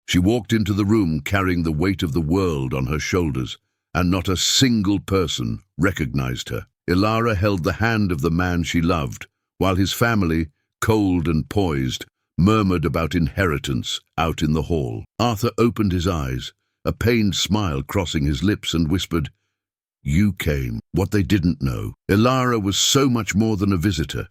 She walked into the room carrying the weight of the world on her shoulders, and not a single person recognized her. Ilara held the hand of the man she loved, while his family, cold and poised, murmured about inheritance out in the hall. Arthur opened his eyes, a pained smile crossing his lips, and whispered, "You came." What they didn't know, Ilara was so much more than a visitor,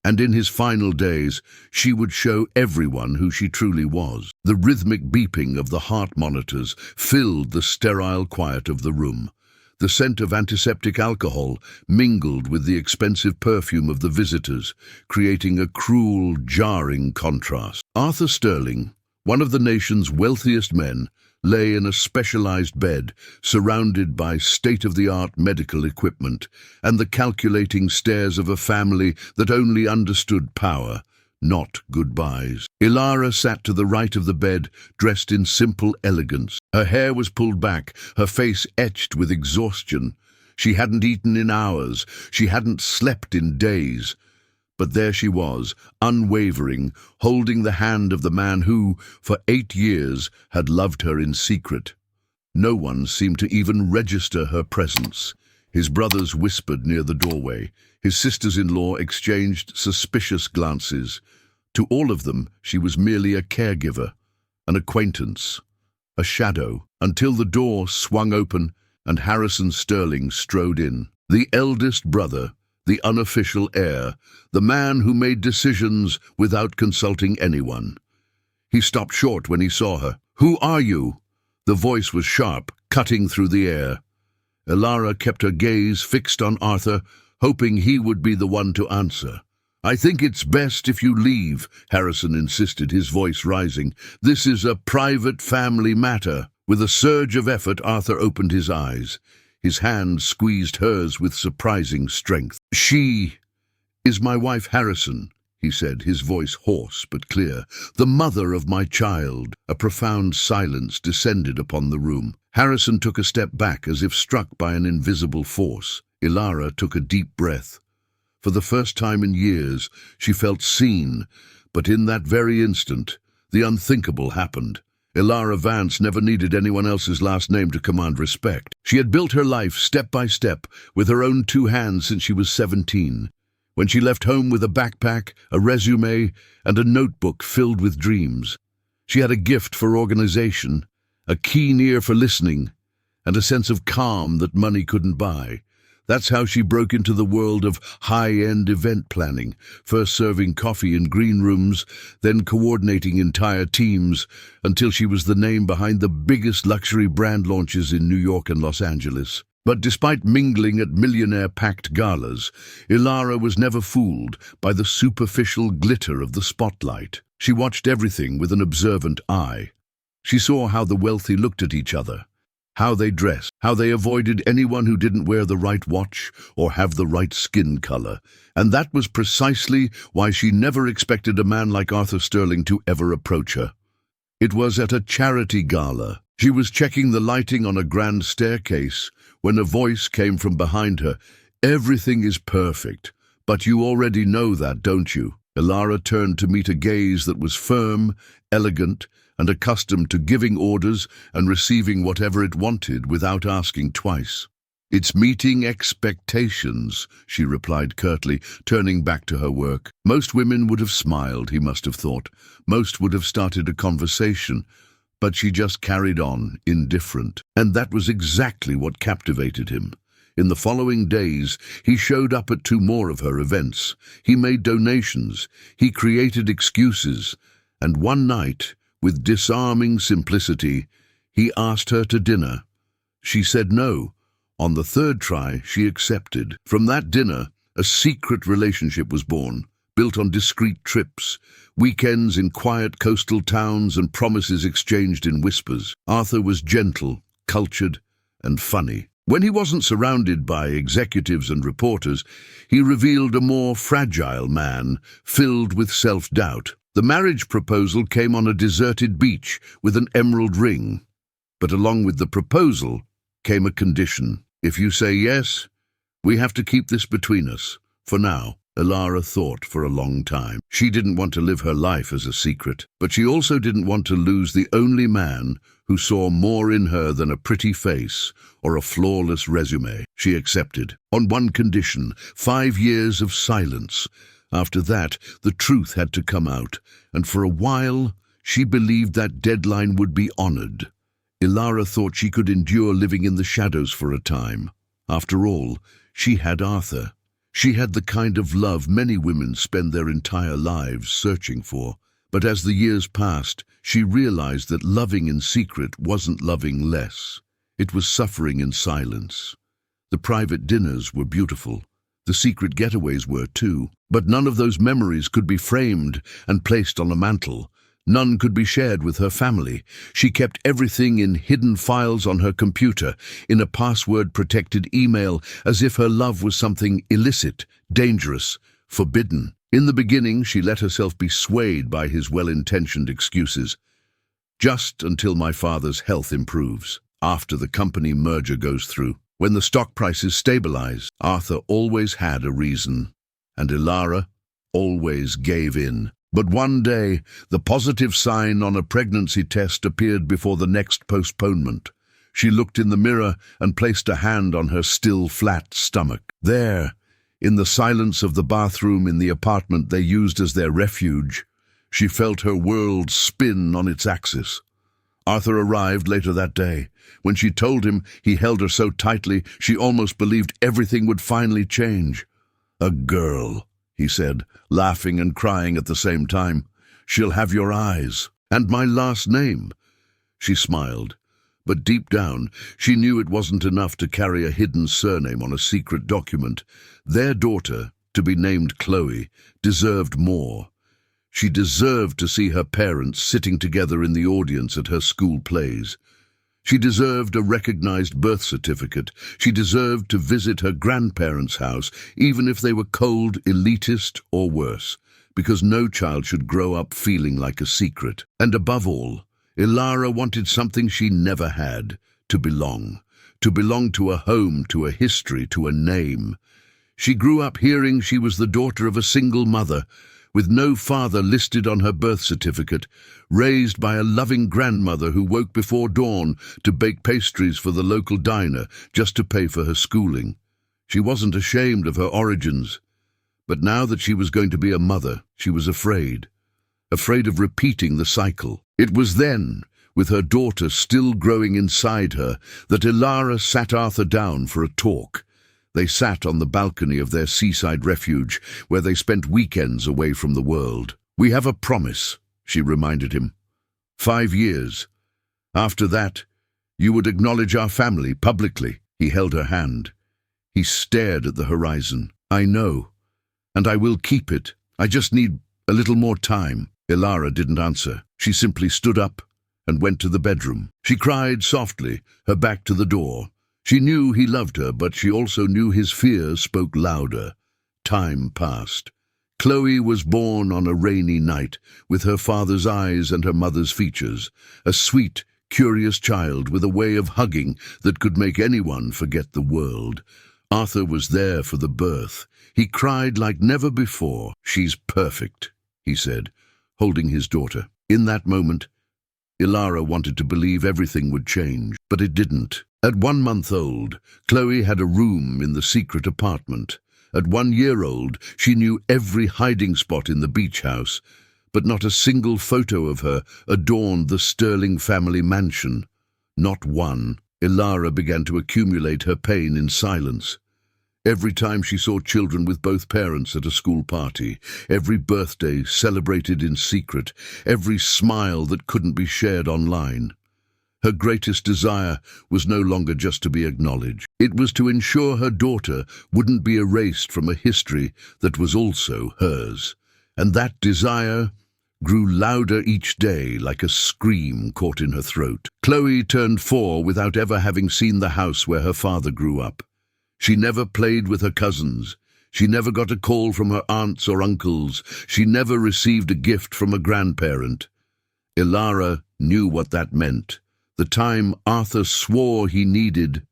and in his final days, she would show everyone who she truly was. The rhythmic beeping of the heart monitors filled the sterile quiet of the room. The scent of antiseptic alcohol mingled with the expensive perfume of the visitors, creating a cruel, jarring contrast. Arthur Sterling, one of the nation's wealthiest men, lay in a specialized bed, surrounded by state-of-the-art medical equipment and the calculating stares of a family that only understood power, not goodbyes. Ilara sat to the right of the bed, dressed in simple elegance. Her hair was pulled back, her face etched with exhaustion. She hadn't eaten in hours, she hadn't slept in days. But there she was, unwavering, holding the hand of the man who, for 8 years, had loved her in secret. No one seemed to even register her presence. His brothers whispered near the doorway. His sisters-in-law exchanged suspicious glances. To all of them, she was merely a caregiver, an acquaintance, a shadow, until the door swung open and Harrison Sterling strode in. The eldest brother, the unofficial heir, the man who made decisions without consulting anyone. He stopped short when he saw her. "Who are you?" The voice was sharp, cutting through the air. Ilara kept her gaze fixed on Arthur, hoping he would be the one to answer. "I think it's best if you leave," Harrison insisted, his voice rising. "This is a private family matter." With a surge of effort, Arthur opened his eyes. His hand squeezed hers with surprising strength. "She is my wife, Harrison," he said, his voice hoarse but clear. "The mother of my child." A profound silence descended upon the room. Harrison took a step back as if struck by an invisible force. Ilara took a deep breath. For the first time in years, she felt seen, but in that very instant, the unthinkable happened. Ilara Vance never needed anyone else's last name to command respect. She had built her life step by step with her own 2 hands since she was 17. When she left home with a backpack, a resume, and a notebook filled with dreams. She had a gift for organization, a keen ear for listening, and a sense of calm that money couldn't buy. That's how she broke into the world of high-end event planning, first serving coffee in green rooms, then coordinating entire teams, until she was the name behind the biggest luxury brand launches in New York and Los Angeles. But despite mingling at millionaire-packed galas, Ilara was never fooled by the superficial glitter of the spotlight. She watched everything with an observant eye. She saw how the wealthy looked at each other, how they dressed, how they avoided anyone who didn't wear the right watch or have the right skin color. And that was precisely why she never expected a man like Arthur Sterling to ever approach her. It was at a charity gala. She was checking the lighting on a grand staircase when a voice came from behind her. "Everything is perfect, but you already know that, don't you?" Ilara turned to meet a gaze that was firm, elegant, and accustomed to giving orders and receiving whatever it wanted without asking twice. "It's meeting expectations," she replied curtly, turning back to her work. Most women would have smiled, he must have thought. Most would have started a conversation, but she just carried on, indifferent. And that was exactly what captivated him. In the following days, he showed up at 2 more of her events. He made donations, he created excuses, and one night, with disarming simplicity, he asked her to dinner. She said no. On the 3rd try, she accepted. From that dinner, a secret relationship was born, built on discreet trips, weekends in quiet coastal towns, and promises exchanged in whispers. Arthur was gentle, cultured, and funny. When he wasn't surrounded by executives and reporters, he revealed a more fragile man, filled with self-doubt. The marriage proposal came on a deserted beach with an emerald ring. But along with the proposal came a condition. "If you say yes, we have to keep this between us, for now." Ilara thought for a long time. She didn't want to live her life as a secret, but she also didn't want to lose the only man who saw more in her than a pretty face or a flawless resume. She accepted, on one condition: 5 years of silence. After that, the truth had to come out, and for a while, she believed that deadline would be honored. Ilara thought she could endure living in the shadows for a time. After all, she had Arthur. She had the kind of love many women spend their entire lives searching for. But as the years passed, she realized that loving in secret wasn't loving less. It was suffering in silence. The private dinners were beautiful. The secret getaways were too. But none of those memories could be framed and placed on a mantle. None could be shared with her family. She kept everything in hidden files on her computer, in a password-protected email, as if her love was something illicit, dangerous, forbidden. In the beginning, she let herself be swayed by his well-intentioned excuses. Just until my father's health improves, after the company merger goes through, when the stock prices stabilize. Arthur always had a reason, and Ilara always gave in. But one day, the positive sign on a pregnancy test appeared before the next postponement. She looked in the mirror and placed a hand on her still flat stomach. There, in the silence of the bathroom in the apartment they used as their refuge, she felt her world spin on its axis. Arthur arrived later that day. When she told him, he held her so tightly she almost believed everything would finally change. "A girl," he said, laughing and crying at the same time. "She'll have your eyes. And my last name." She smiled, but deep down, she knew it wasn't enough to carry a hidden surname on a secret document. Their daughter, to be named Chloe, deserved more. She deserved to see her parents sitting together in the audience at her school plays. She deserved a recognized birth certificate. She deserved to visit her grandparents' house, even if they were cold, elitist, or worse, because no child should grow up feeling like a secret. And above all, Ilara wanted something she never had: to belong. To belong to a home, to a history, to a name. She grew up hearing she was the daughter of a single mother, with no father listed on her birth certificate, raised by a loving grandmother who woke before dawn to bake pastries for the local diner just to pay for her schooling. She wasn't ashamed of her origins, but now that she was going to be a mother, she was afraid of repeating the cycle. It was then, with her daughter still growing inside her, that Ilara sat Arthur down for a talk. They sat on the balcony of their seaside refuge, where they spent weekends away from the world. "We have a promise," she reminded him. 5 years. After that, you would acknowledge our family publicly." He held her hand. He stared at the horizon. "I know, and I will keep it. I just need a little more time." Ilara didn't answer. She simply stood up and went to the bedroom. She cried softly, her back to the door. She knew he loved her, but she also knew his fears spoke louder. Time passed. Chloe was born on a rainy night, with her father's eyes and her mother's features, a sweet, curious child with a way of hugging that could make anyone forget the world. Arthur was there for the birth. He cried like never before. "She's perfect," he said, holding his daughter. In that moment, Ilara wanted to believe everything would change, but it didn't. At 1 month old, Chloe had a room in the secret apartment. At 1 year old, she knew every hiding spot in the beach house, but not a single photo of her adorned the Sterling family mansion. Not one. Ilara began to accumulate her pain in silence. Every time she saw children with both parents at a school party, every birthday celebrated in secret, every smile that couldn't be shared online. Her greatest desire was no longer just to be acknowledged. It was to ensure her daughter wouldn't be erased from a history that was also hers. And that desire grew louder each day, like a scream caught in her throat. Chloe turned 4 without ever having seen the house where her father grew up. She never played with her cousins. She never got a call from her aunts or uncles. She never received a gift from a grandparent. Ilara knew what that meant. The time Arthur swore he needed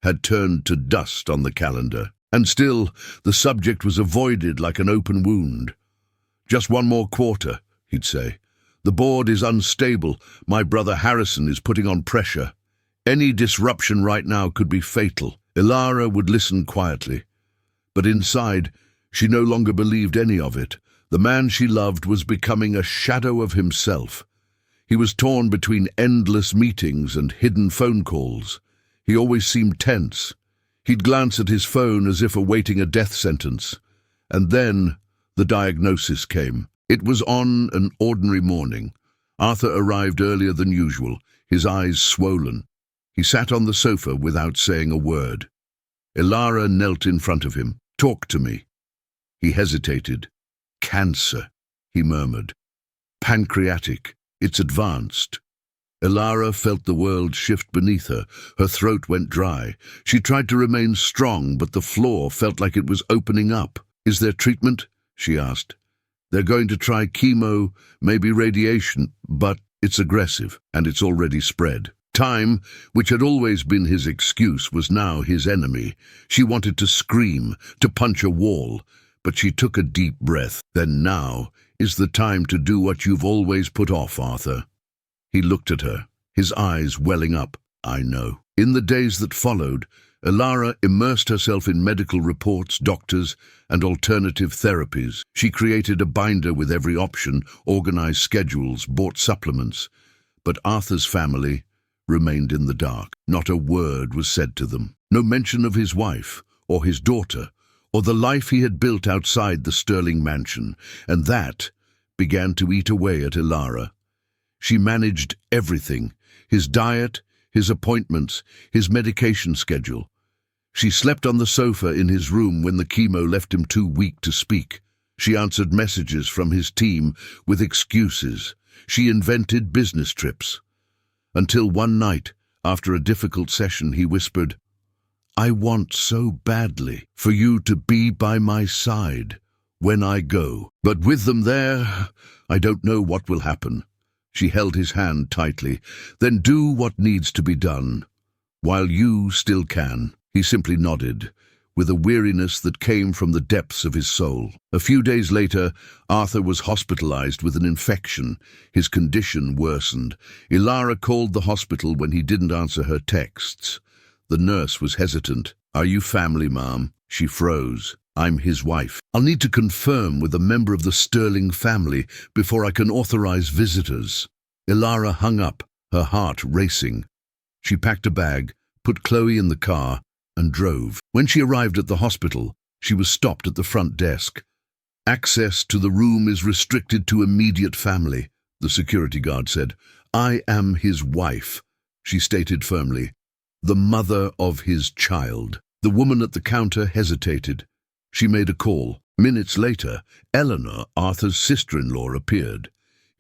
had turned to dust on the calendar. And still, the subject was avoided like an open wound. "Just one more quarter," he'd say. "The board is unstable. My brother Harrison is putting on pressure. Any disruption right now could be fatal." Ilara would listen quietly, but inside, she no longer believed any of it. The man she loved was becoming a shadow of himself. He was torn between endless meetings and hidden phone calls. He always seemed tense. He'd glance at his phone as if awaiting a death sentence. And then the diagnosis came. It was on an ordinary morning. Arthur arrived earlier than usual, his eyes swollen. He sat on the sofa without saying a word. Ilara knelt in front of him. "Talk to me." He hesitated. "Cancer," he murmured. "Pancreatic. It's advanced." Ilara felt the world shift beneath her. Her throat went dry. She tried to remain strong, but the floor felt like it was opening up. "Is there treatment?" she asked. "They're going to try chemo, maybe radiation, but it's aggressive, and it's already spread." Time, which had always been his excuse, was now his enemy. She wanted to scream, to punch a wall, but she took a deep breath. "Then now is the time to do what you've always put off, Arthur." He looked at her, his eyes welling up. "I know." In the days that followed, Ilara immersed herself in medical reports, doctors, and alternative therapies. She created a binder with every option, organized schedules, bought supplements. But Arthur's family remained in the dark. Not a word was said to them. No mention of his wife, or his daughter, or the life he had built outside the Sterling mansion, and that began to eat away at Ilara. She managed everything, his diet, his appointments, his medication schedule. She slept on the sofa in his room when the chemo left him too weak to speak. She answered messages from his team with excuses. She invented business trips. Until one night, after a difficult session, he whispered, "I want so badly for you to be by my side when I go. But with them there, I don't know what will happen." She held his hand tightly. "Then do what needs to be done, while you still can." He simply nodded, with a weariness that came from the depths of his soul. A few days later, Arthur was hospitalized with an infection. His condition worsened. Ilara called the hospital when he didn't answer her texts. The nurse was hesitant. "Are you family, Mom?" She froze. "I'm his wife. I'll need to confirm with a member of the Sterling family before I can authorize visitors." Ilara hung up, her heart racing. She packed a bag, put Chloe in the car, and drove. When she arrived at the hospital, she was stopped at the front desk. "Access to the room is restricted to immediate family," the security guard said. "I am his wife," she stated firmly, "the mother of his child." The woman at the counter hesitated. She made a call. Minutes later, Eleanor, Arthur's sister-in-law, appeared.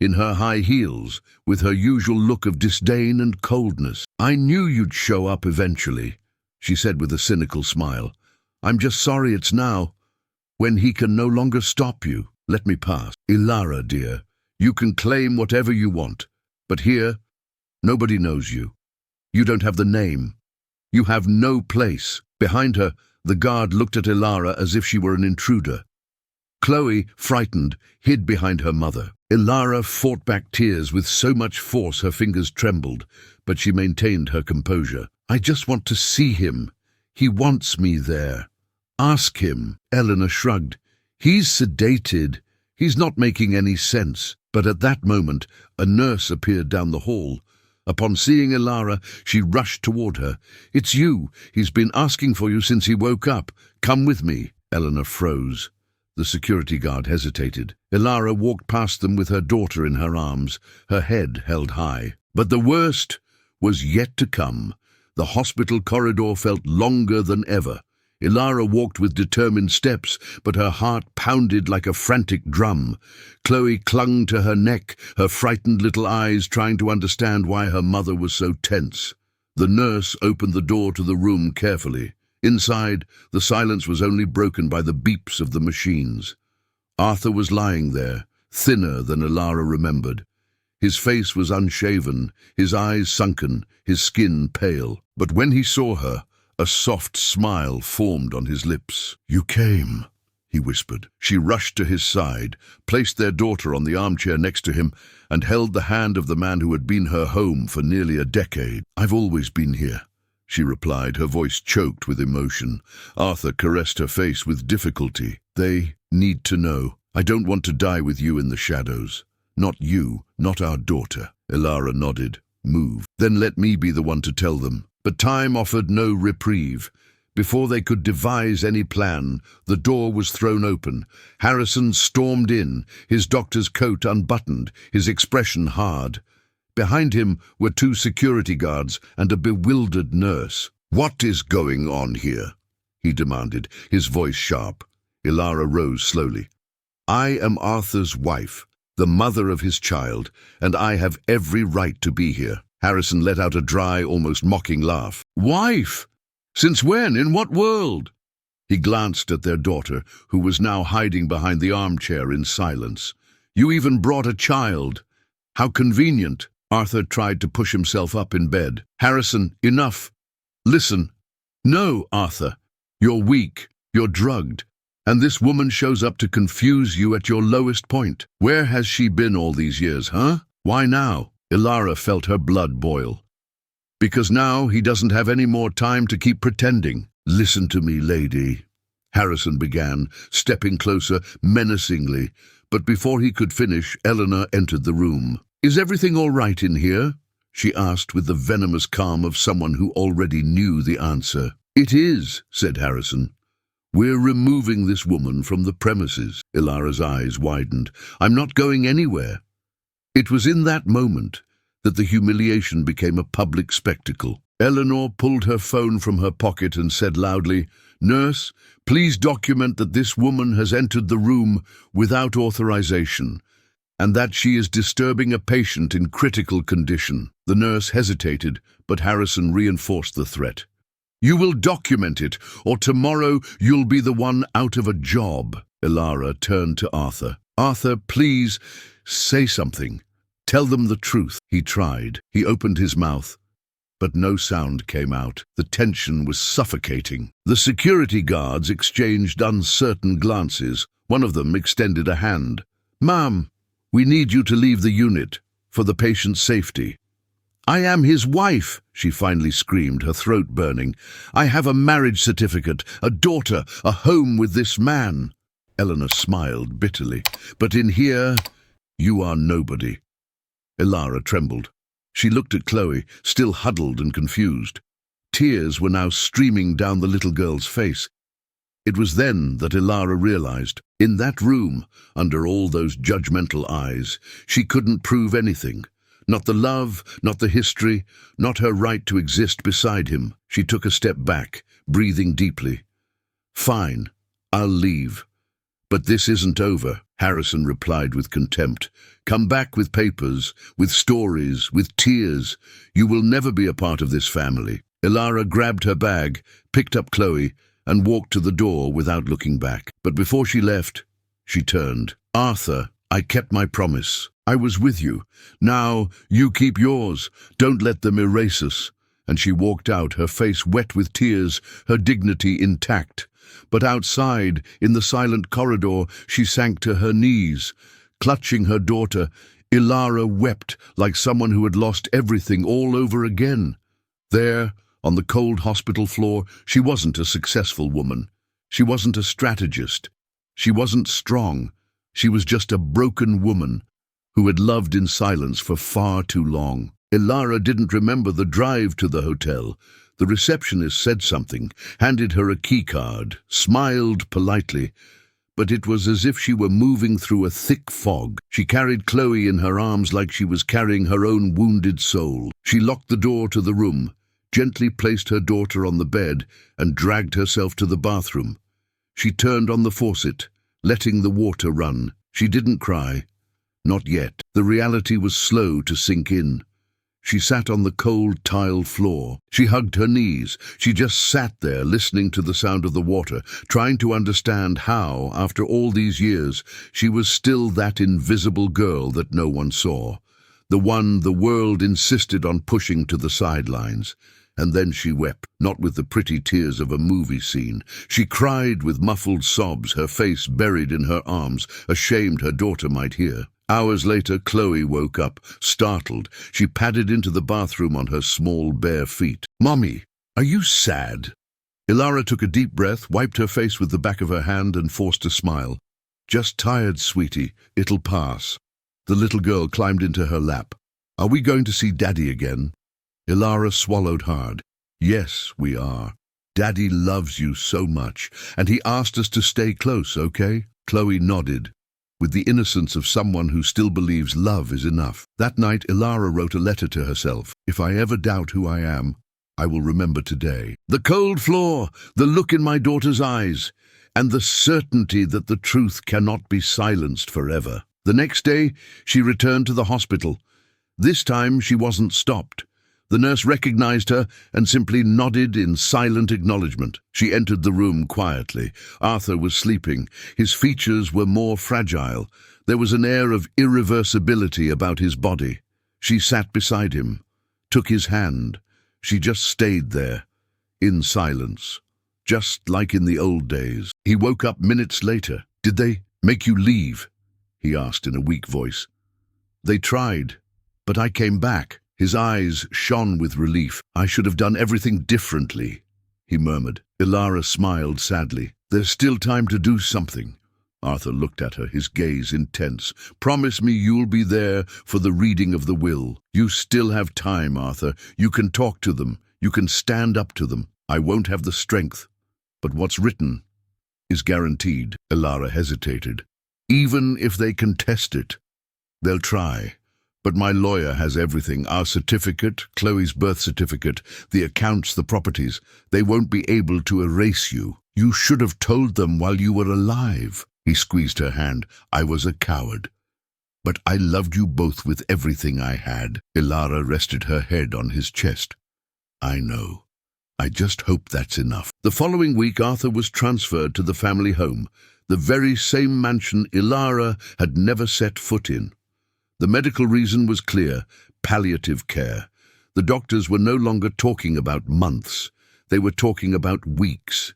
In her high heels, with her usual look of disdain and coldness. "I knew you'd show up eventually," she said with a cynical smile. "I'm just sorry it's now, when he can no longer stop you. Let me pass." "Ilara, dear, you can claim whatever you want, but here, nobody knows you. You don't have the name. You have no place." Behind her, the guard looked at Ilara as if she were an intruder. Chloe, frightened, hid behind her mother. Ilara fought back tears with so much force her fingers trembled, but she maintained her composure. "I just want to see him. He wants me there. Ask him." Eleanor shrugged. "He's sedated. He's not making any sense." But at that moment, a nurse appeared down the hall. Upon seeing Ilara, she rushed toward her. "It's you. He's been asking for you since he woke up. Come with me." Eleanor froze. The security guard hesitated. Ilara walked past them with her daughter in her arms, her head held high. But the worst was yet to come. The hospital corridor felt longer than ever. Ilara walked with determined steps, but her heart pounded like a frantic drum. Chloe clung to her neck, her frightened little eyes trying to understand why her mother was so tense. The nurse opened the door to the room carefully. Inside, the silence was only broken by the beeps of the machines. Arthur was lying there, thinner than Ilara remembered. His face was unshaven, his eyes sunken, his skin pale. But when he saw her, A soft smile formed on his lips. "You came," he whispered. She rushed to his side, placed their daughter on the armchair next to him, and held the hand of the man who had been her home for nearly a decade. "I've always been here," she replied, her voice choked with emotion. Arthur caressed her face with difficulty. "They need to know. I don't want to die with you in the shadows. Not you, not our daughter." Ilara nodded. "Move. Then let me be the one to tell them." But time offered no reprieve. Before they could devise any plan, the door was thrown open. Harrison stormed in, his doctor's coat unbuttoned, his expression hard. Behind him were 2 security guards and a bewildered nurse. "What is going on here?" he demanded, his voice sharp. Ilara rose slowly. "I am Arthur's wife, the mother of his child, and I have every right to be here." Harrison let out a dry, almost mocking laugh. "Wife? Since when? In what world?" He glanced at their daughter, who was now hiding behind the armchair in silence. "You even brought a child. How convenient." Arthur tried to push himself up in bed. "Harrison, enough. Listen." "No, Arthur. You're weak. You're drugged. And this woman shows up to confuse you at your lowest point. Where has she been all these years, huh? Why now?" Ilara felt her blood boil. "Because now he doesn't have any more time to keep pretending." "Listen to me, lady," Harrison began, stepping closer menacingly. But before he could finish, Eleanor entered the room. "Is everything all right in here?" she asked with the venomous calm of someone who already knew the answer. "It is," said Harrison. "We're removing this woman from the premises." Ilara's eyes widened. "I'm not going anywhere." It was in that moment that the humiliation became a public spectacle. Eleanor pulled her phone from her pocket and said loudly, "Nurse, please document that this woman has entered the room without authorization, and that she is disturbing a patient in critical condition." The nurse hesitated, but Harrison reinforced the threat. "You will document it, or tomorrow you'll be the one out of a job." Ilara turned to Arthur. "Arthur, please, say something. Tell them the truth." He tried. He opened his mouth, but no sound came out. The tension was suffocating. The security guards exchanged uncertain glances. One of them extended a hand. "Ma'am, we need you to leave the unit, for the patient's safety." "I am his wife," she finally screamed, her throat burning. "I have a marriage certificate, a daughter, a home with this man." Eleanor smiled bitterly. "But in here, you are nobody." Ilara trembled. She looked at Chloe, still huddled and confused. Tears were now streaming down the little girl's face. It was then that Ilara realized, in that room, under all those judgmental eyes, she couldn't prove anything. Not the love, not the history, not her right to exist beside him. She took a step back, breathing deeply. "Fine, I'll leave. But this isn't over," Harrison replied with contempt. "Come back with papers, with stories, with tears. You will never be a part of this family." Ilara grabbed her bag, picked up Chloe, and walked to the door without looking back. But before she left, she turned. "Arthur, I kept my promise. I was with you. Now you keep yours. Don't let them erase us." And she walked out, her face wet with tears, her dignity intact. But outside, in the silent corridor, she sank to her knees. Clutching her daughter, Ilara wept like someone who had lost everything all over again. There, on the cold hospital floor, she wasn't a successful woman. She wasn't a strategist. She wasn't strong. She was just a broken woman who had loved in silence for far too long. Ilara didn't remember the drive to the hotel. The receptionist said something, handed her a keycard, smiled politely, but it was as if she were moving through a thick fog. She carried Chloe in her arms like she was carrying her own wounded soul. She locked the door to the room, gently placed her daughter on the bed, and dragged herself to the bathroom. She turned on the faucet, letting the water run. She didn't cry. Not yet. The reality was slow to sink in. She sat on the cold tiled floor. She hugged her knees. She just sat there, listening to the sound of the water, trying to understand how, after all these years, she was still that invisible girl that no one saw, the one the world insisted on pushing to the sidelines. And then she wept, not with the pretty tears of a movie scene. She cried with muffled sobs, her face buried in her arms, ashamed her daughter might hear. Hours later, Chloe woke up, startled. She padded into the bathroom on her small, bare feet. "Mommy, are you sad?" Ilara took a deep breath, wiped her face with the back of her hand and forced a smile. "Just tired, sweetie. It'll pass." The little girl climbed into her lap. "Are we going to see Daddy again?" Ilara swallowed hard. "Yes, we are. Daddy loves you so much, and he asked us to stay close, okay?" Chloe nodded, with the innocence of someone who still believes love is enough. That night, Ilara wrote a letter to herself. "If I ever doubt who I am, I will remember today. The cold floor, the look in my daughter's eyes, and the certainty that the truth cannot be silenced forever." The next day, she returned to the hospital. This time, she wasn't stopped. The nurse recognized her and simply nodded in silent acknowledgement. She entered the room quietly. Arthur was sleeping. His features were more fragile. There was an air of irreversibility about his body. She sat beside him, took his hand. She just stayed there, in silence, just like in the old days. He woke up minutes later. "Did they make you leave?" he asked in a weak voice. "They tried, but I came back." His eyes shone with relief. "I should have done everything differently," he murmured. Ilara smiled sadly. "There's still time to do something." Arthur looked at her, his gaze intense. "Promise me you'll be there for the reading of the will." "You still have time, Arthur. You can talk to them. You can stand up to them." "I won't have the strength, but what's written is guaranteed." Ilara hesitated. "Even if they contest it, they'll try. But my lawyer has everything, our certificate, Chloe's birth certificate, the accounts, the properties. They won't be able to erase you. You should have told them while you were alive." He squeezed her hand. "I was a coward. But I loved you both with everything I had." Ilara rested her head on his chest. "I know. I just hope that's enough." The following week, Arthur was transferred to the family home, the very same mansion Ilara had never set foot in. The medical reason was clear: palliative care. The doctors were no longer talking about months. They were talking about weeks.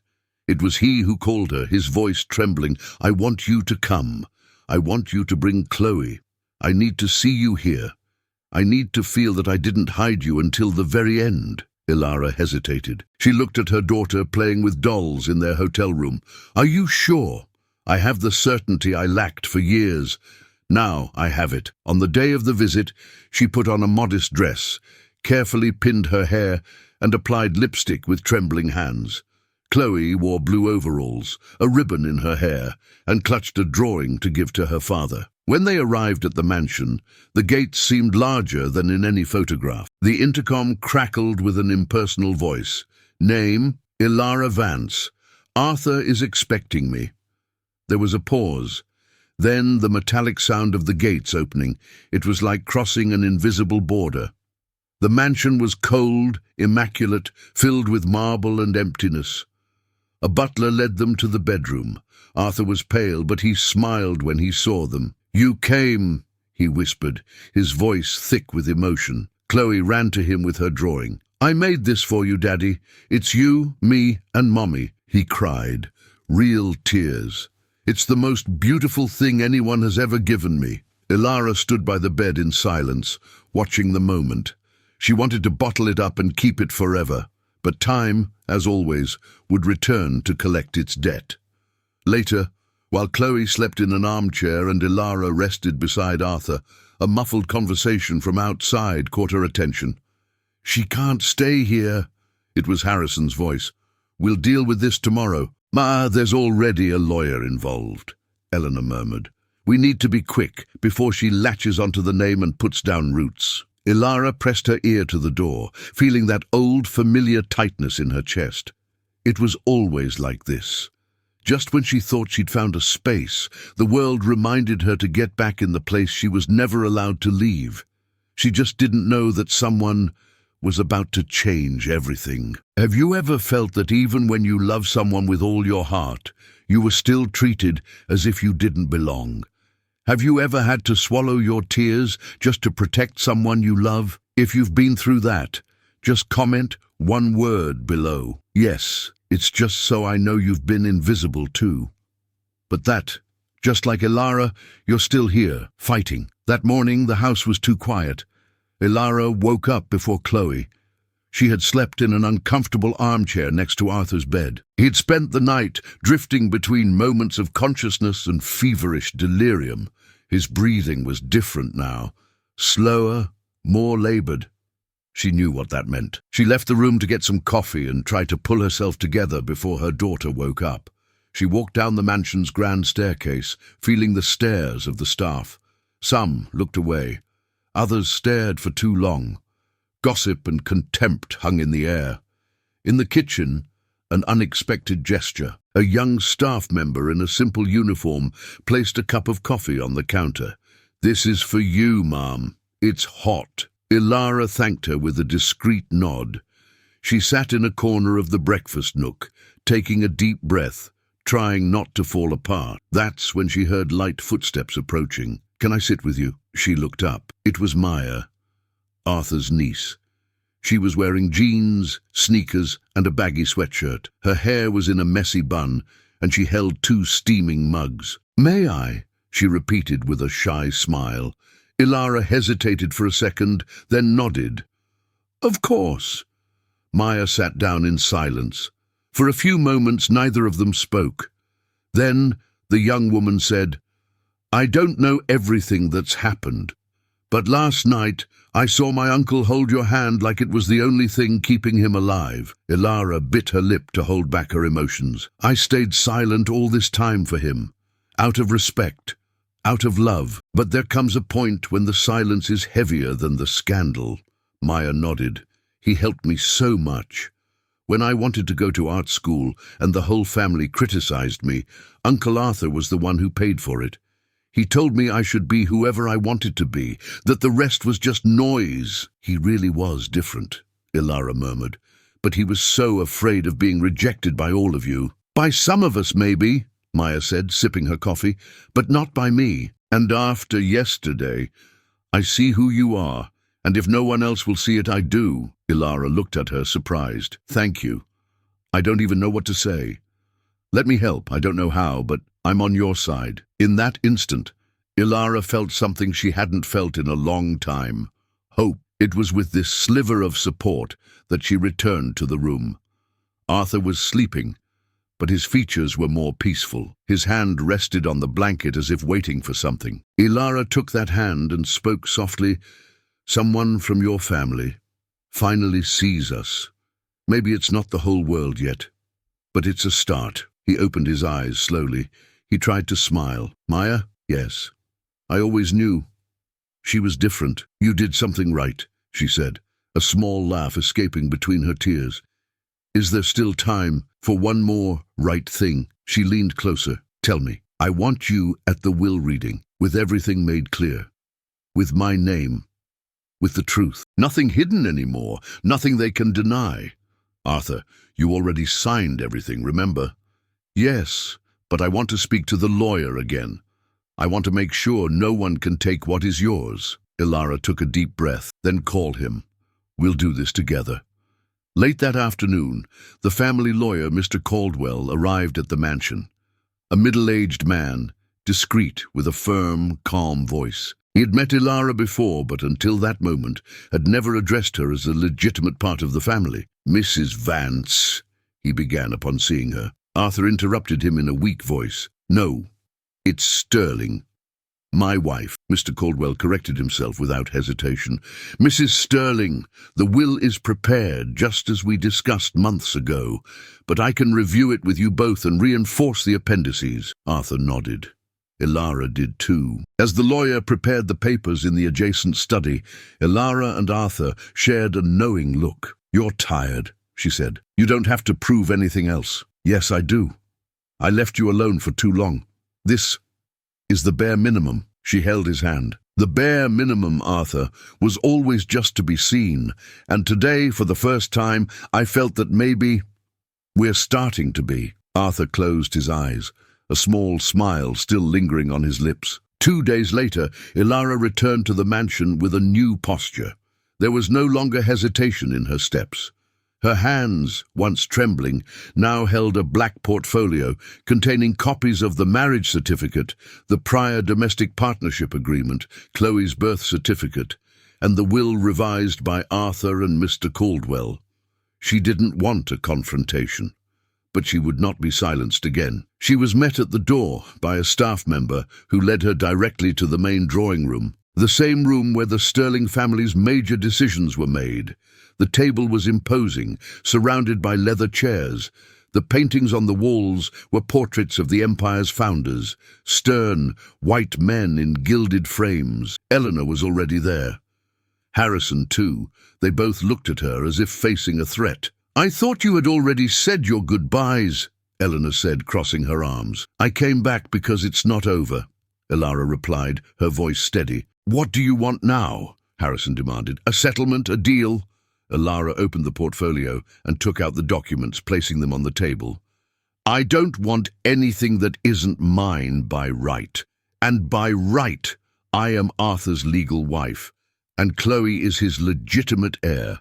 It was he who called her, his voice trembling. "I want you to come. I want you to bring Chloe. I need to see you here. I need to feel that I didn't hide you until the very end." Ilara hesitated. She looked at her daughter playing with dolls in their hotel room. "Are you sure? I have the certainty I lacked for years. Now I have it." On the day of the visit, she put on a modest dress, carefully pinned her hair, and applied lipstick with trembling hands. Chloe wore blue overalls, a ribbon in her hair, and clutched a drawing to give to her father. When they arrived at the mansion, the gates seemed larger than in any photograph. The intercom crackled with an impersonal voice. "Name, Ilara Vance. Arthur is expecting me." There was a pause. Then the metallic sound of the gates opening. It was like crossing an invisible border. The mansion was cold, immaculate, filled with marble and emptiness. A butler led them to the bedroom. Arthur was pale, but he smiled when he saw them. "You came," he whispered, his voice thick with emotion. Chloe ran to him with her drawing. "I made this for you, Daddy. It's you, me, and Mommy," he cried, real tears. "It's the most beautiful thing anyone has ever given me." Ilara stood by the bed in silence, watching the moment. She wanted to bottle it up and keep it forever, but time, as always, would return to collect its debt. Later, while Chloe slept in an armchair and Ilara rested beside Arthur, a muffled conversation from outside caught her attention. "She can't stay here," it was Harrison's voice. "We'll deal with this tomorrow." "Ma, there's already a lawyer involved," Eleanor murmured. "We need to be quick before she latches onto the name and puts down roots." Ilara pressed her ear to the door, feeling that old familiar tightness in her chest. It was always like this. Just when she thought she'd found a space, the world reminded her to get back in the place she was never allowed to leave. She just didn't know that someone was about to change everything. Have you ever felt that even when you love someone with all your heart, you were still treated as if you didn't belong? Have you ever had to swallow your tears just to protect someone you love? If you've been through that, Just comment one word below. Yes, it's just so I know you've been invisible too. But that, just like Ilara, you're still here, fighting. That morning, the house was too quiet. Ilara woke up before Chloe. She had slept in an uncomfortable armchair next to Arthur's bed. He'd spent the night drifting between moments of consciousness and feverish delirium. His breathing was different now, slower, more labored. She knew what that meant. She left the room to get some coffee and tried to pull herself together before her daughter woke up. She walked down the mansion's grand staircase, feeling the stares of the staff. Some looked away. Others stared for too long. Gossip and contempt hung in the air. In the kitchen, an unexpected gesture. A young staff member in a simple uniform placed a cup of coffee on the counter. "This is for you, ma'am. It's hot." Ilara thanked her with a discreet nod. She sat in a corner of the breakfast nook, taking a deep breath, trying not to fall apart. That's when she heard light footsteps approaching. "Can I sit with you?" She looked up. It was Maya, Arthur's niece. She was wearing jeans, sneakers, and a baggy sweatshirt. Her hair was in a messy bun, and she held 2 steaming mugs. "May I?" she repeated with a shy smile. Ilara hesitated for a second, then nodded. "Of course." Maya sat down in silence. For a few moments, neither of them spoke. Then the young woman said, "I don't know everything that's happened, but last night I saw my uncle hold your hand like it was the only thing keeping him alive." Ilara bit her lip to hold back her emotions. "I stayed silent all this time for him, out of respect, out of love. But there comes a point when the silence is heavier than the scandal." Maya nodded. "He helped me so much. When I wanted to go to art school and the whole family criticized me, Uncle Arthur was the one who paid for it. He told me I should be whoever I wanted to be, that the rest was just noise." "He really was different," Ilara murmured. "But he was so afraid of being rejected by all of you." "By some of us, maybe," Maya said, sipping her coffee, "but not by me. And after yesterday, I see who you are, and if no one else will see it, I do." Ilara looked at her, surprised. "Thank you. I don't even know what to say. Let me help. I don't know how, but I'm on your side." In that instant, Ilara felt something she hadn't felt in a long time. Hope. It was with this sliver of support that she returned to the room. Arthur was sleeping, but his features were more peaceful. His hand rested on the blanket as if waiting for something. Ilara took that hand and spoke softly, "Someone from your family finally sees us. Maybe it's not the whole world yet, but it's a start." He opened his eyes slowly. He tried to smile. "Maya? Yes. I always knew. She was different. You did something right," she said, a small laugh escaping between her tears. "Is there still time for one more right thing?" She leaned closer. "Tell me. I want you at the will reading, with everything made clear. With my name. With the truth. Nothing hidden anymore. Nothing they can deny." "Arthur, you already signed everything, remember?" "Yes, but I want to speak to the lawyer again. I want to make sure no one can take what is yours." Ilara took a deep breath, then called him. "We'll do this together." Late that afternoon, the family lawyer, Mr. Caldwell, arrived at the mansion. A middle-aged man, discreet, with a firm, calm voice. He had met Ilara before, but until that moment had never addressed her as a legitimate part of the family. "Mrs. Vance," he began upon seeing her. Arthur interrupted him in a weak voice. "No, it's Sterling. My wife." Mr. Caldwell corrected himself without hesitation. "Mrs. Sterling, the will is prepared, just as we discussed months ago, but I can review it with you both and reinforce the appendices." Arthur nodded. Ilara did too. As the lawyer prepared the papers in the adjacent study, Ilara and Arthur shared a knowing look. "You're tired," she said. "You don't have to prove anything else." "Yes, I do. I left you alone for too long. This is the bare minimum." She held his hand. "The bare minimum, Arthur, was always just to be seen, and today, for the first time, I felt that maybe we're starting to be." Arthur closed his eyes, a small smile still lingering on his lips. 2 days later, Ilara returned to the mansion with a new posture. There was no longer hesitation in her steps. Her hands, once trembling, now held a black portfolio containing copies of the marriage certificate, the prior domestic partnership agreement, Chloe's birth certificate, and the will revised by Arthur and Mr. Caldwell. She didn't want a confrontation, but she would not be silenced again. She was met at the door by a staff member who led her directly to the main drawing room, the same room where the Sterling family's major decisions were made. The table was imposing, surrounded by leather chairs. The paintings on the walls were portraits of the empire's founders, stern, white men in gilded frames. Eleanor was already there. Harrison, too. They both looked at her as if facing a threat. "I thought you had already said your goodbyes," Eleanor said, crossing her arms. "I came back because it's not over," Elara replied, her voice steady. "What do you want now?" Harrison demanded. "A settlement, a deal?" Elara opened the portfolio and took out the documents, placing them on the table. "I don't want anything that isn't mine by right. And by right, I am Arthur's legal wife, and Chloe is his legitimate heir."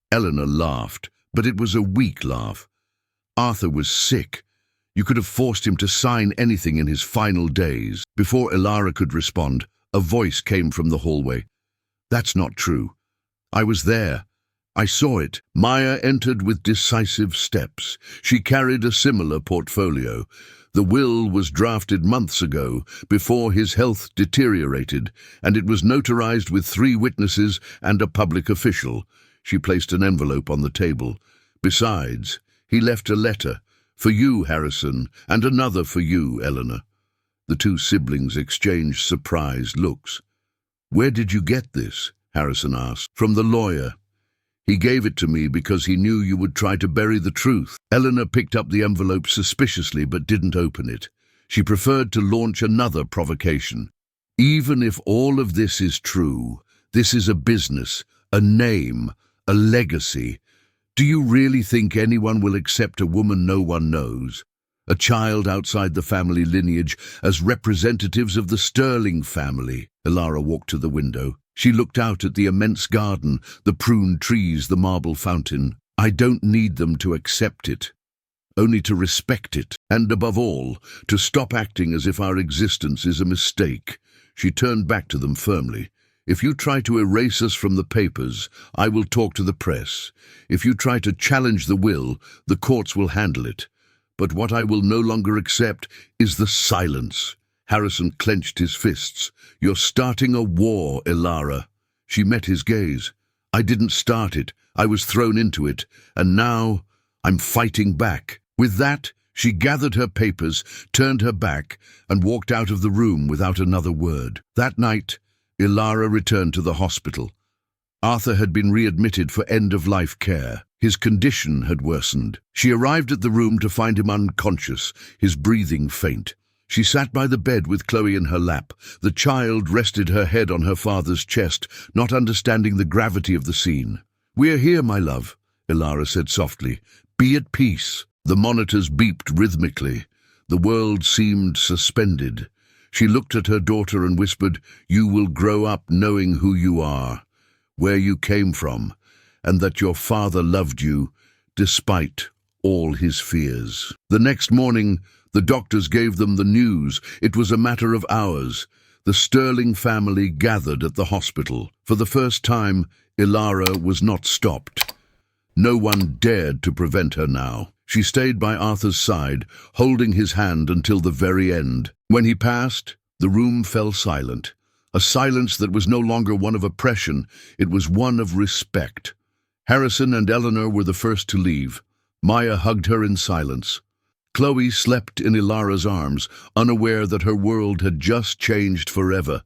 Eleanor laughed, but it was a weak laugh. Arthur was sick. You could have forced him to sign anything in his final days. Before Elara could respond, a voice came from the hallway. "That's not true. I was there. I saw it." Maya entered with decisive steps. She carried a similar portfolio. The will was drafted months ago, before his health deteriorated, and it was notarized with 3 witnesses and a public official. She placed an envelope on the table. "Besides, he left a letter, for you, Harrison, and another for you, Eleanor." The 2 siblings exchanged surprised looks. "Where did you get this?" Harrison asked. "From the lawyer. He gave it to me because he knew you would try to bury the truth." Eleanor picked up the envelope suspiciously but didn't open it. She preferred to launch another provocation. "Even if all of this is true, this is a business, a name, a legacy. Do you really think anyone will accept a woman no one knows, a child outside the family lineage, as representatives of the Sterling family?" Elara walked to the window. She looked out at the immense garden, the pruned trees, the marble fountain. "I don't need them to accept it, only to respect it, and above all, to stop acting as if our existence is a mistake." She turned back to them firmly. "If you try to erase us from the papers, I will talk to the press. If you try to challenge the will, the courts will handle it. But what I will no longer accept is the silence." Harrison clenched his fists. "You're starting a war, Elara." She met his gaze. "I didn't start it. I was thrown into it. And now I'm fighting back." With that, she gathered her papers, turned her back, and walked out of the room without another word. That night, Elara returned to the hospital. Arthur had been readmitted for end-of-life care. His condition had worsened. She arrived at the room to find him unconscious, his breathing faint. She sat by the bed with Chloe in her lap. The child rested her head on her father's chest, not understanding the gravity of the scene. "We're here, my love," Elara said softly. "Be at peace." The monitors beeped rhythmically. The world seemed suspended. She looked at her daughter and whispered, "You will grow up knowing who you are, where you came from, and that your father loved you, despite all his fears." The next morning, the doctors gave them the news. It was a matter of hours. The Sterling family gathered at the hospital. For the first time, Elara was not stopped. No one dared to prevent her now. She stayed by Arthur's side, holding his hand until the very end. When he passed, the room fell silent. A silence that was no longer one of oppression, it was one of respect. Harrison and Eleanor were the first to leave. Maya hugged her in silence. Chloe slept in Elara's arms, unaware that her world had just changed forever.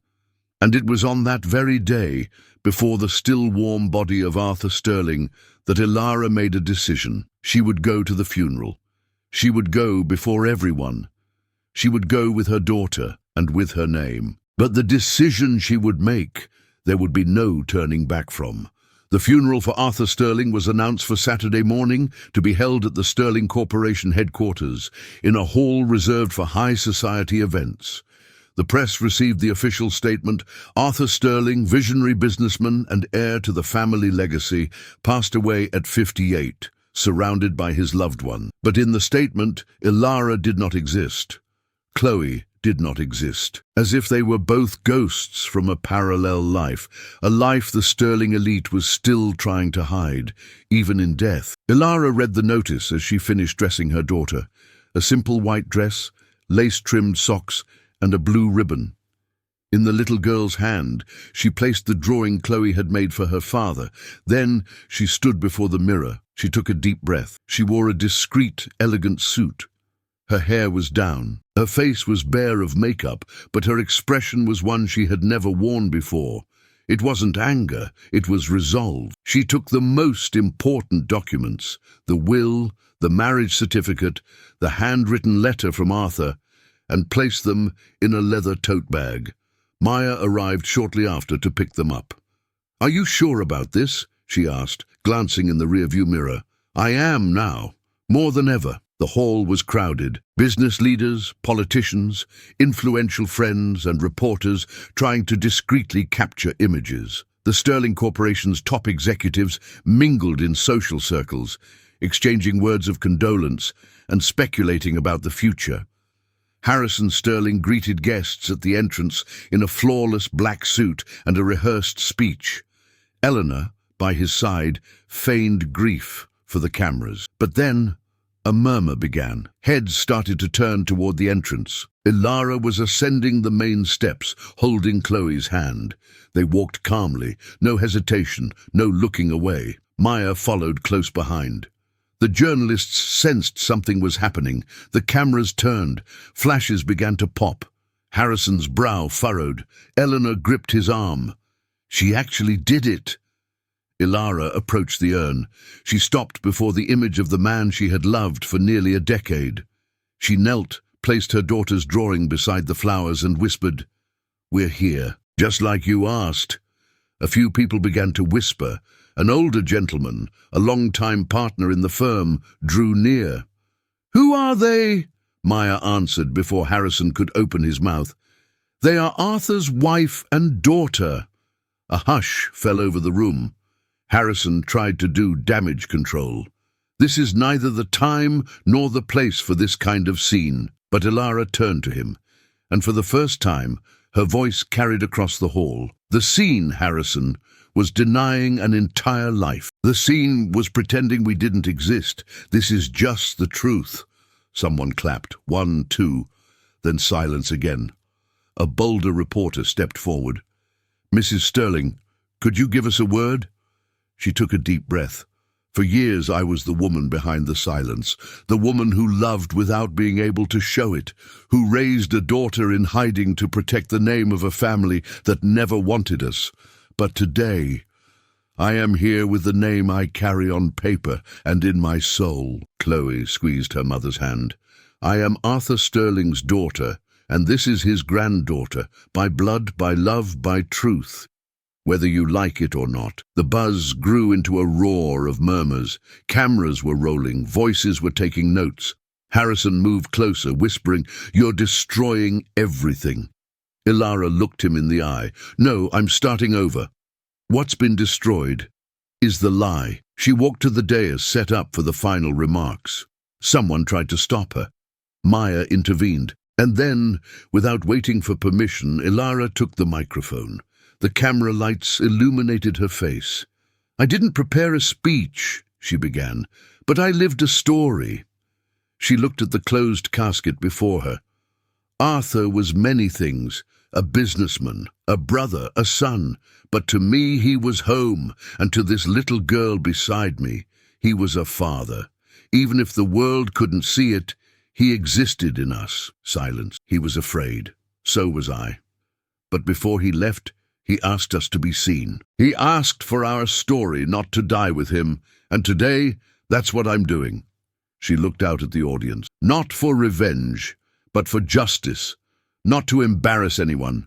And it was on that very day, before the still warm body of Arthur Sterling, that Elara made a decision. She would go to the funeral. She would go before everyone. She would go with her daughter and with her name. But the decision she would make, there would be no turning back from. The funeral for Arthur Sterling was announced for Saturday morning to be held at the Sterling Corporation headquarters, in a hall reserved for high society events. The press received the official statement: Arthur Sterling, visionary businessman and heir to the family legacy, passed away at 58, surrounded by his loved one. But in the statement, Ilara did not exist. Chloe did not exist, as if they were both ghosts from a parallel life, a life the Sterling elite was still trying to hide, even in death. Ilara read the notice as she finished dressing her daughter: a simple white dress, lace-trimmed socks, and a blue ribbon. In the little girl's hand, she placed the drawing Chloe had made for her father. Then she stood before the mirror. She took a deep breath. She wore a discreet, elegant suit. Her hair was down. Her face was bare of makeup, but her expression was one she had never worn before. It wasn't anger, it was resolve. She took the most important documents: the will, the marriage certificate, the handwritten letter from Arthur, and placed them in a leather tote bag. Maya arrived shortly after to pick them up. "Are you sure about this?" she asked, glancing in the rearview mirror. "I am now, more than ever." The hall was crowded. Business leaders, politicians, influential friends and reporters trying to discreetly capture images. The Sterling Corporation's top executives mingled in social circles, exchanging words of condolence and speculating about the future. Harrison Sterling greeted guests at the entrance in a flawless black suit and a rehearsed speech. Eleanor, by his side, feigned grief for the cameras. But then a murmur began. Heads started to turn toward the entrance. Ilara was ascending the main steps, holding Chloe's hand. They walked calmly, no hesitation, no looking away. Maya followed close behind. The journalists sensed something was happening. The cameras turned. Flashes began to pop. Harrison's brow furrowed. Eleanor gripped his arm. She actually did it. Ilara approached the urn. She stopped before the image of the man she had loved for nearly a decade. She knelt, placed her daughter's drawing beside the flowers and whispered, "We're here, just like you asked." A few people began to whisper. An older gentleman, a long-time partner in the firm, drew near. "Who are they?" Maya answered before Harrison could open his mouth. "They are Arthur's wife and daughter." A hush fell over the room. Harrison tried to do damage control. "This is neither the time nor the place for this kind of scene." But Ilara turned to him, and for the first time, her voice carried across the hall. "The scene, Harrison, was denying an entire life. The scene was pretending we didn't exist. This is just the truth." Someone clapped. 1, 2, then silence again. A bolder reporter stepped forward. "Mrs. Sterling, could you give us a word?" She took a deep breath. "For years I was the woman behind the silence, the woman who loved without being able to show it, who raised a daughter in hiding to protect the name of a family that never wanted us. But today, I am here with the name I carry on paper and in my soul." Chloe squeezed her mother's hand. "I am Arthur Sterling's daughter, and this is his granddaughter, by blood, by love, by truth. Whether you like it or not." The buzz grew into a roar of murmurs. Cameras were rolling, voices were taking notes. Harrison moved closer, whispering, "You're destroying everything." Ilara looked him in the eye. "No, I'm starting over. What's been destroyed is the lie." She walked to the dais set up for the final remarks. Someone tried to stop her. Maya intervened. And then, without waiting for permission, Ilara took the microphone. The camera lights illuminated her face. "I didn't prepare a speech," she began, "but I lived a story." She looked at the closed casket before her. "Arthur was many things, a businessman, a brother, a son, but to me he was home, and to this little girl beside me, he was a father. Even if the world couldn't see it, he existed in us." Silence. "He was afraid. So was I. But before he left, he asked us to be seen. He asked for our story not to die with him, and today, that's what I'm doing." She looked out at the audience. "Not for revenge, but for justice. Not to embarrass anyone,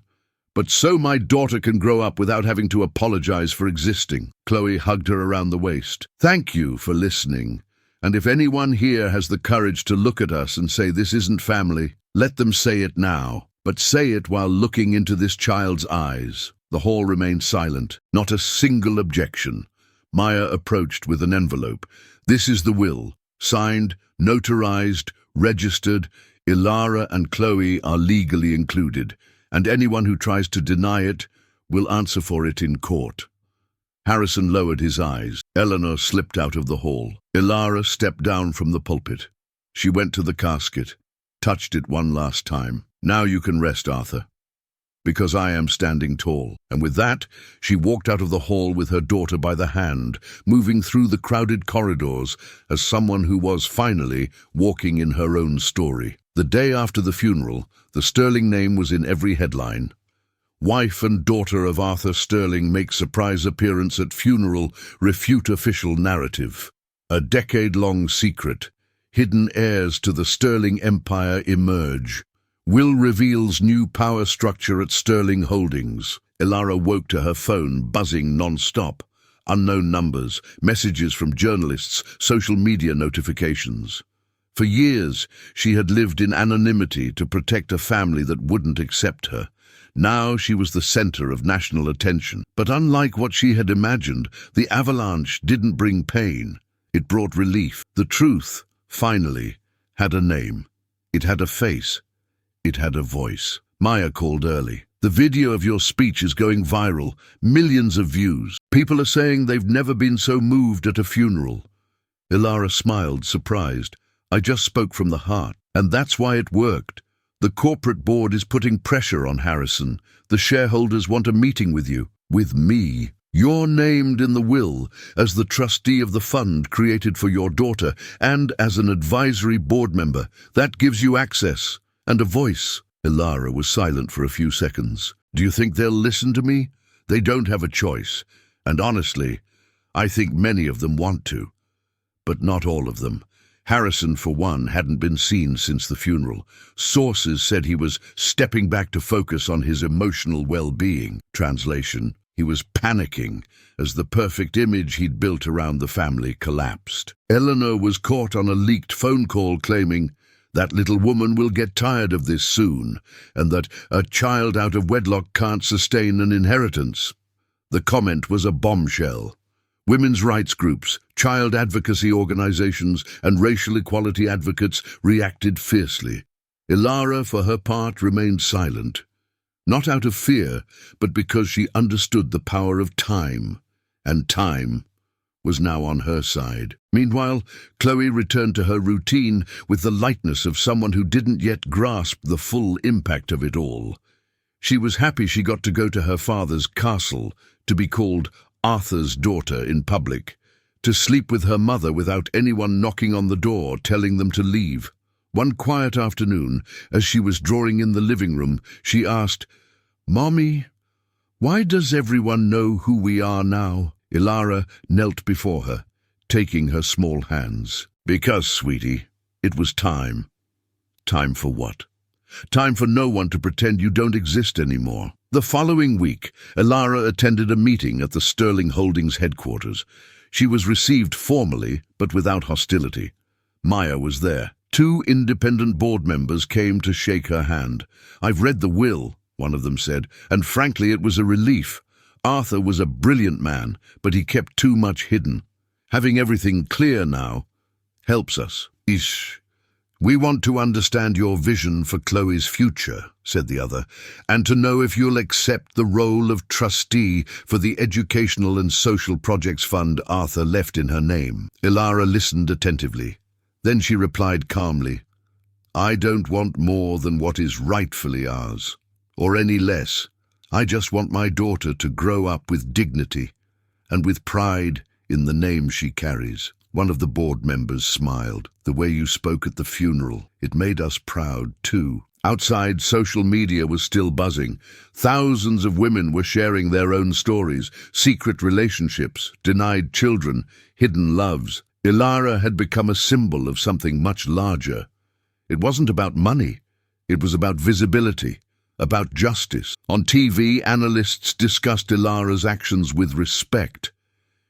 but so my daughter can grow up without having to apologize for existing." Chloe hugged her around the waist. "Thank you for listening. And if anyone here has the courage to look at us and say this isn't family, let them say it now." but say it while looking into this child's eyes." The hall remained silent, not a single objection. Maya approached with an envelope. "This is the will, signed, notarized, registered. Ilara and Chloe are legally included, and anyone who tries to deny it will answer for it in court." Harrison lowered his eyes. Eleanor slipped out of the hall. Ilara stepped down from the pulpit. She went to the casket, touched it one last time. "Now you can rest, Arthur, because I am standing tall." And with that, she walked out of the hall with her daughter by the hand, moving through the crowded corridors as someone who was finally walking in her own story. The day after the funeral, the Sterling name was in every headline. "Wife and daughter of Arthur Sterling make surprise appearance at funeral, refute official narrative." A decade-long secret. Hidden heirs to the Sterling empire emerge. Will reveals new power structure at Sterling Holdings. Ilara woke to her phone, buzzing non-stop. Unknown numbers, messages from journalists, social media notifications. For years, she had lived in anonymity to protect a family that wouldn't accept her. Now she was the center of national attention. But unlike what she had imagined, the avalanche didn't bring pain. It brought relief. The truth, finally, had a name. It had a face. It had a voice. Maya called early. "The video of your speech is going viral. Millions of views. People are saying they've never been so moved at a funeral." Ilara smiled, surprised. "I just spoke from the heart. And that's why it worked. The corporate board is putting pressure on Harrison. The shareholders want a meeting with you." "With me?" "You're named in the will as the trustee of the fund created for your daughter and as an advisory board member. That gives you access and a voice." Ilara was silent for a few seconds. "Do you think they'll listen to me? They don't have a choice. And honestly, I think many of them want to. But not all of them." Harrison, for one, hadn't been seen since the funeral. Sources said he was stepping back to focus on his emotional well-being. Translation: he was panicking as the perfect image he'd built around the family collapsed. Eleanor was caught on a leaked phone call claiming that little woman will get tired of this soon, and that a child out of wedlock can't sustain an inheritance. The comment was a bombshell. Women's rights groups, child advocacy organizations, and racial equality advocates reacted fiercely. Ilara, for her part, remained silent. Not out of fear, but because she understood the power of time, and time was now on her side. Meanwhile, Chloe returned to her routine with the lightness of someone who didn't yet grasp the full impact of it all. She was happy she got to go to her father's castle, to be called Arthur's daughter in public, to sleep with her mother without anyone knocking on the door telling them to leave. One quiet afternoon, as she was drawing in the living room, she asked, "Mommy, why does everyone know who we are now?" Ilara knelt before her, taking her small hands. "Because, sweetie, it was time." "Time for what?" "Time for no one to pretend you don't exist anymore." The following week, Ilara attended a meeting at the Sterling Holdings headquarters. She was received formally, but without hostility. Maya was there. 2 independent board members came to shake her hand. "I've read the will," one of them said, "and frankly it was a relief. Arthur was a brilliant man, but he kept too much hidden. Having everything clear now helps us." "Ish. We want to understand your vision for Chloe's future," said the other, "and to know if you'll accept the role of trustee for the Educational and Social Projects Fund Arthur left in her name." Ilara listened attentively. Then she replied calmly, "I don't want more than what is rightfully ours, or any less. I just want my daughter to grow up with dignity and with pride in the name she carries." One of the board members smiled. "The way you spoke at the funeral, it made us proud too." Outside, social media was still buzzing. Thousands of women were sharing their own stories, secret relationships, denied children, hidden loves. Ilara had become a symbol of something much larger. It wasn't about money. It was about visibility, about justice. On TV, analysts discussed Ilara's actions with respect.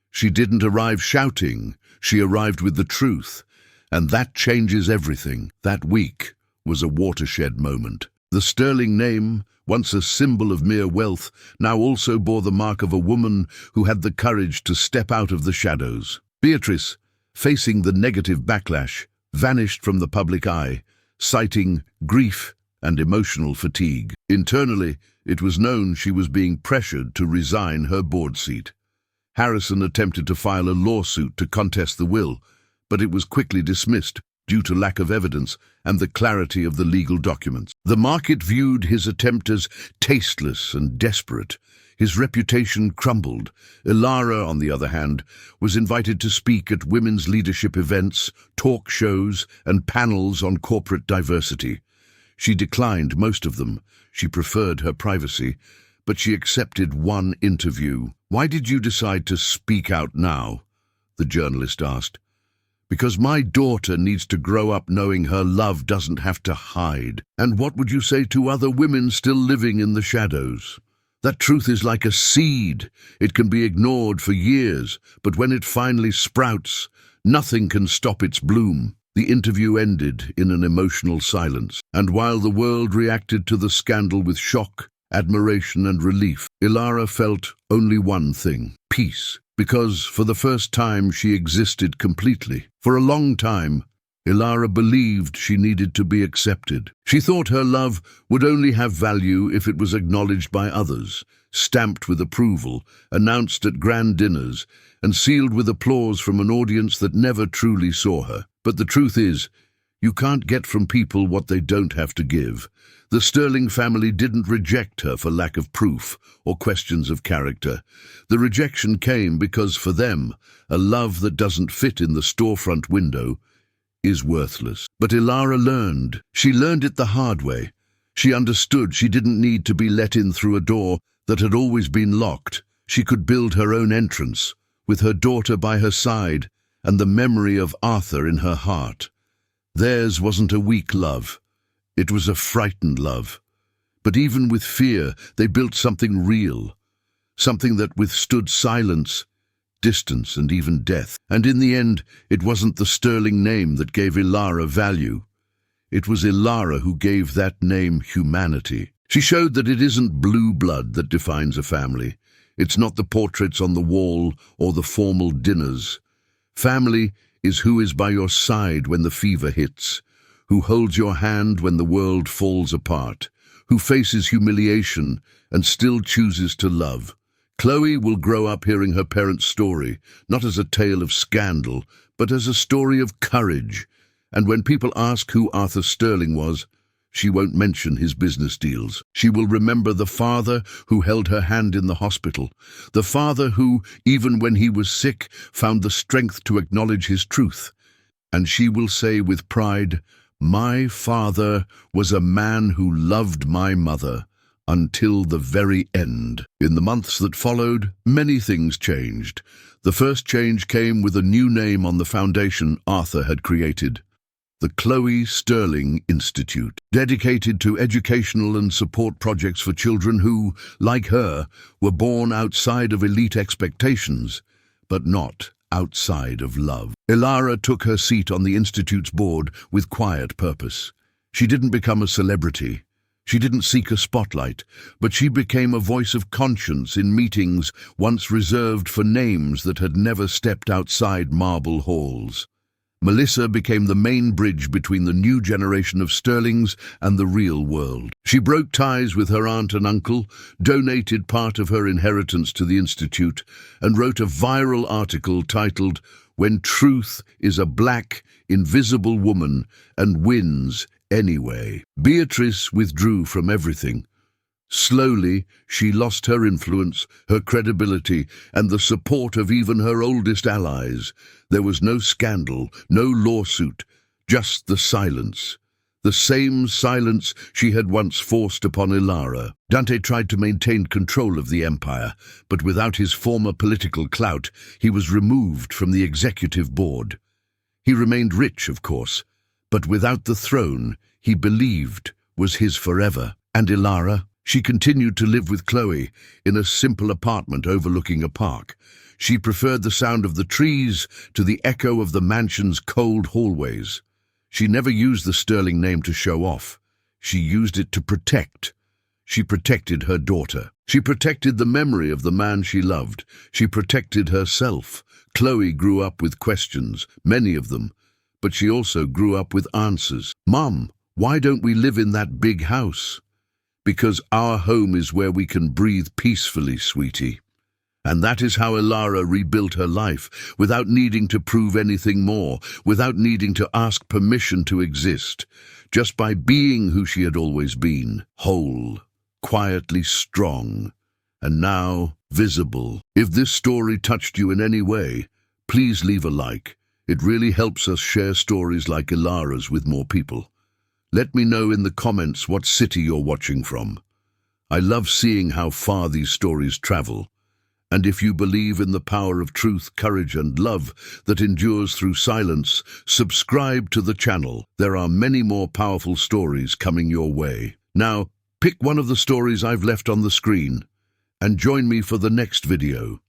She didn't arrive shouting. She arrived with the truth, and that changes everything. That week was a watershed moment. The sterling name, once a symbol of mere wealth, now also bore the mark of a woman who had the courage to step out of the shadows. Beatrice, facing the negative backlash, vanished from the public eye, citing grief and emotional fatigue. Internally, it was known she was being pressured to resign her board seat. Harrison attempted to file a lawsuit to contest the will, but it was quickly dismissed due to lack of evidence and the clarity of the legal documents. The market viewed his attempt as tasteless and desperate. His reputation crumbled. Ilara, on the other hand, was invited to speak at women's leadership events, talk shows, and panels on corporate diversity. She declined most of them. She preferred her privacy, but she accepted one interview. "Why did you decide to speak out now?" the journalist asked. "Because my daughter needs to grow up knowing her love doesn't have to hide." "And what would you say to other women still living in the shadows?" "That truth is like a seed. It can be ignored for years, but when it finally sprouts, nothing can stop its bloom." The interview ended in an emotional silence, and while the world reacted to the scandal with shock, admiration and relief, Ilara felt only one thing: peace. Because for the first time she existed completely. For a long time, Ilara believed she needed to be accepted. She thought her love would only have value if it was acknowledged by others, stamped with approval, announced at grand dinners, and sealed with applause from an audience that never truly saw her. But the truth is, you can't get from people what they don't have to give. The Sterling family didn't reject her for lack of proof or questions of character. The rejection came because, for them, a love that doesn't fit in the storefront window is worthless. But Ilara learned. She learned it the hard way. She understood she didn't need to be let in through a door that had always been locked. She could build her own entrance, with her daughter by her side and the memory of Arthur in her heart. Theirs wasn't a weak love. It was a frightened love. But even with fear, they built something real, something that withstood silence, distance, and even death. And in the end, it wasn't the Sterling name that gave Ilara value. It was Ilara who gave that name humanity. She showed that it isn't blue blood that defines a family. It's not the portraits on the wall or the formal dinners. Family is who is by your side when the fever hits, who holds your hand when the world falls apart, who faces humiliation and still chooses to love. Chloe will grow up hearing her parents' story, not as a tale of scandal, but as a story of courage. And when people ask who Arthur Sterling was, she won't mention his business deals. She will remember the father who held her hand in the hospital, the father who, even when he was sick, found the strength to acknowledge his truth. And she will say with pride, "My father was a man who loved my mother until the very end." In the months that followed, many things changed. The first change came with a new name on the foundation Arthur had created: the Chloe Sterling Institute, dedicated to educational and support projects for children who, like her, were born outside of elite expectations, but not outside of love. Ilara took her seat on the Institute's board with quiet purpose. She didn't become a celebrity. She didn't seek a spotlight, but she became a voice of conscience in meetings once reserved for names that had never stepped outside marble halls. Melissa became the main bridge between the new generation of Sterlings and the real world. She broke ties with her aunt and uncle, donated part of her inheritance to the Institute, and wrote a viral article titled, "When Truth is a Black, Invisible Woman and Wins Anyway." Beatrice withdrew from everything. Slowly, she lost her influence, her credibility, and the support of even her oldest allies. There was no scandal, no lawsuit, just the silence. The same silence she had once forced upon Ilara. Dante tried to maintain control of the empire, but without his former political clout, he was removed from the executive board. He remained rich, of course, but without the throne he believed was his forever. And Ilara? She continued to live with Chloe in a simple apartment overlooking a park. She preferred the sound of the trees to the echo of the mansion's cold hallways. She never used the Sterling name to show off. She used it to protect. She protected her daughter. She protected the memory of the man she loved. She protected herself. Chloe grew up with questions, many of them, but she also grew up with answers. Mom, why don't we live in that big house? Because our home is where we can breathe peacefully, sweetie. And that is how Ilara rebuilt her life, without needing to prove anything more, without needing to ask permission to exist, just by being who she had always been, whole, quietly strong, and now visible. If this story touched you in any way, please leave a like. It really helps us share stories like Ilara's with more people. Let me know in the comments what city you're watching from. I love seeing how far these stories travel. And if you believe in the power of truth, courage, and love that endures through silence, subscribe to the channel. There are many more powerful stories coming your way. Now, pick one of the stories I've left on the screen and join me for the next video.